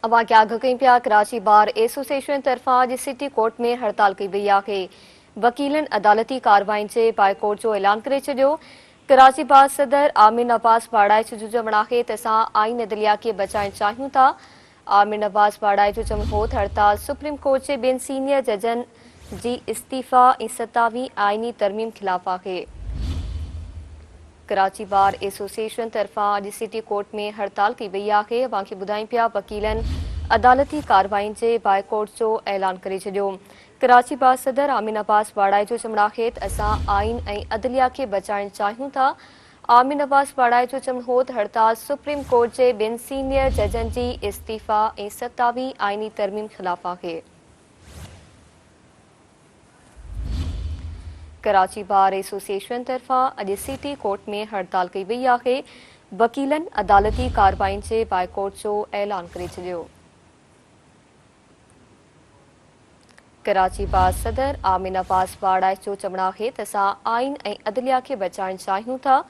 अवां के आग कई पिया कराची बार एसोसिएशन तरफां अॼु सिटी कोर्ट में हड़ताल कई वई आहे। वकीलनि अदालती कार्रवाई जे बाइकोट जो ऐलान करे छॾियो। कराची बार सदर आमिर नवाज़ वाड़ाए जो चवण आहे त असां आइन अदलिया खे बचाइण चाहियूं था। आमिर नवाज़ वाड़ाए जो चवण हो त हड़ताल सुप्रीम कोर्ट जे ॿियनि सीनियर जजनि जी इस्तीफ़ा ऐं 27वीं आइनी तरमीम ख़िलाफ़ आहे। कराची बार एसोसिएशन तरफां अॼु सिटी कोर्ट में हड़ताल कई वई आहे। अवां खे ॿुधायूं पिया वकीलनि अदालती कार्रवाई जे बाइकोट जो ऐलान करे छॾियो। कराची बार सदर आमिर नवाज़ वाड़ाए जो चवण आहे त असां आइन ऐं अदलिया खे बचाइण चाहियूं था। आमिर नवाज़ वाड़ाए जो चवण हो त हड़ताल सुप्रीम कोर्ट जे ॿियनि सीनियर जजनि जी इस्तीफ़ा ऐं 27वीं आइनी तरमीम ख़िलाफ़ आहे। कराची बार एसोसिएशन तरफां अॼु सिटी कोर्ट में हड़ताल कई वई आहे। वकीलनि अदालती कार्रवाई जे बाइकोट जो ऐलान करे छॾियो। कराची बार सदर आमिर नवाज़ वाड़ाए जो चवण आहे त असां आइन ऐं अदलिया खे बचाइण चाहियूं था।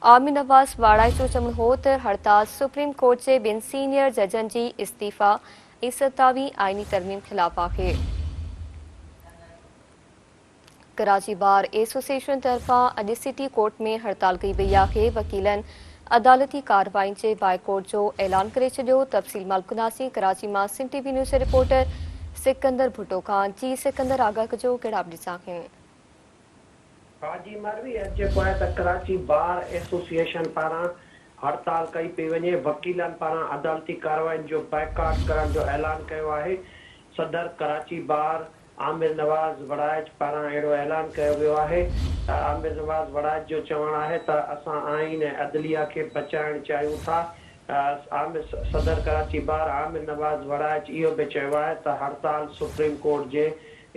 आमिर नवाज़ वाड़ाए जो चवण हो त हड़ताल सुप्रीम कोर्ट जे ॿियनि सीनियर जजनि जी इस्तीफ़ा ऐं 27वीं आइनी तरमीम ख़िलाफ़ आहे। कराची बार एसोसिएशन तरफां अॼु सिटी कोर्ट में हड़ताल कई वई आहे। वकीलनि अदालती कार्रवाई जे बाइकोट जो ऐलान करे छॾियो। तफ़सील मालूम कराची मां Sindh TV news reporter Sikandar Bhutto Khan. जी सिकंदर, आगाह कजो कहिड़ा अपडेट्स आहिनि? हाजी मरवी जेको आहे त कराची बार एसोसिएशन पारां हड़ताल कई पई वञे। वकीलनि पारां अदालती कार्रवाई जो बाइकाट करण जो ऐलान कयो आहे। सदर कराची बार आमिर नवाज़ वड़ाइच पारां अहिड़ो ऐलान कयो वियो आहे। आमिर नवाज़ वड़ाइच जो चवणु आहे त असां आइन ऐं अदलिया खे बचाइण चाहियूं था। सदर कराची बार आमिर नवाज़ वड़ाइच इहो बि चयो आहे त हड़ताल सुप्रीम कोर्ट जे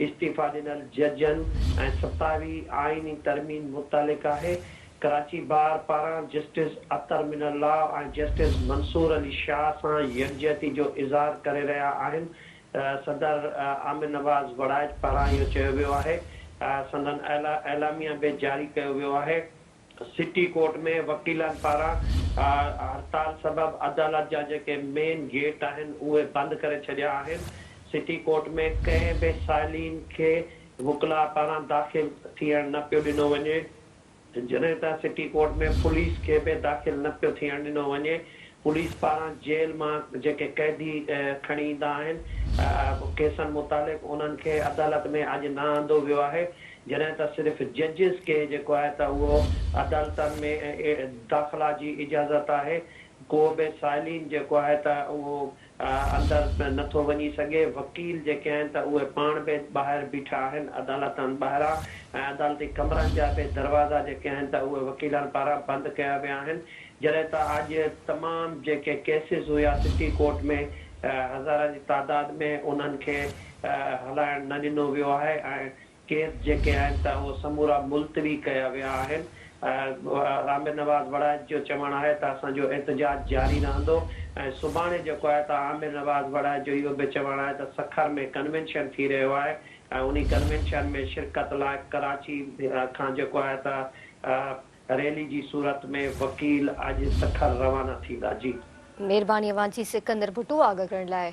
इस्तीफ़ा ॾिनल जजनि ऐं 27वीं आइनी तरमीम मुतालिक़ आहे। कराची बार पारां जस्टिस अतर मिनल्लाह ऐं जस्टिस मंसूर अली शाह सां यकजहती जो इज़हार करे रहिया आहिनि। सदर आमिर नवाज़ वड़ाइच पारां इहो चयो वियो आहे। संदन एलामिया बि जारी कयो वियो आहे। सिटी कोर्ट में वकीलनि पारां हड़ताल सबबि अदालत जा जेके मेन गेट आहिनि उहे बंदि करे छॾिया आहिनि। सिटी कोर्ट में कंहिं बि साइलीन खे वकिला पारां दाख़िल थियण न पियो ॾिनो वञे। जॾहिं त सिटी कोर्ट में पुलिस खे बि दाख़िल न पियो थियण ॾिनो वञे। पुलिस पारां जेल मां जेके कैदी खणी ईंदा आहिनि केसनि मुतालिक़ उन्हनि खे अदालत में अॼु न आंदो वियो आहे। जॾहिं त सिर्फ़ु जजिस खे जेको आहे त उहो अदालतनि में दाख़िला जी इजाज़त आहे। को बि साइलीन जेको आहे त उहो अंदरि नथो वञी सघे। वकील जेके आहिनि त उहे पाण बि ॿाहिरि बीठा आहिनि अदालतनि ॿाहिरां ऐं अदालती कमरनि जा बि दरवाज़ा जेके आहिनि त उहे वकीलनि पारां बंदि कया विया आहिनि। जॾहिं त अॼु तमामु जेके केसिस हुया सिटी कोर्ट में हज़ार जी तादाद में उन्हनि खे हलाइण न ॾिनो वियो आहे ऐं केस जेके आहिनि त उहे समूरा मुलतवी कया विया आहिनि। आमिर नवाज़ वड़ाइच जो चवणु आहे त असांजो एहतजाज जारी रहंदो ऐं सुभाणे जेको आहे त आमिर नवाज़ वड़ाइच जो इहो बि चवणु आहे त सखर में कन्वेंशन थी रहियो आहे ऐं उन कन्वेंशन में शिरकत लाइ कराची खां जेको आहे त रैली जी सूरत में वकील अॼु सखर रवाना थींदा। जी महिरबानी अवां जी सिकंदर भुट्टो आगाह करण लाइ।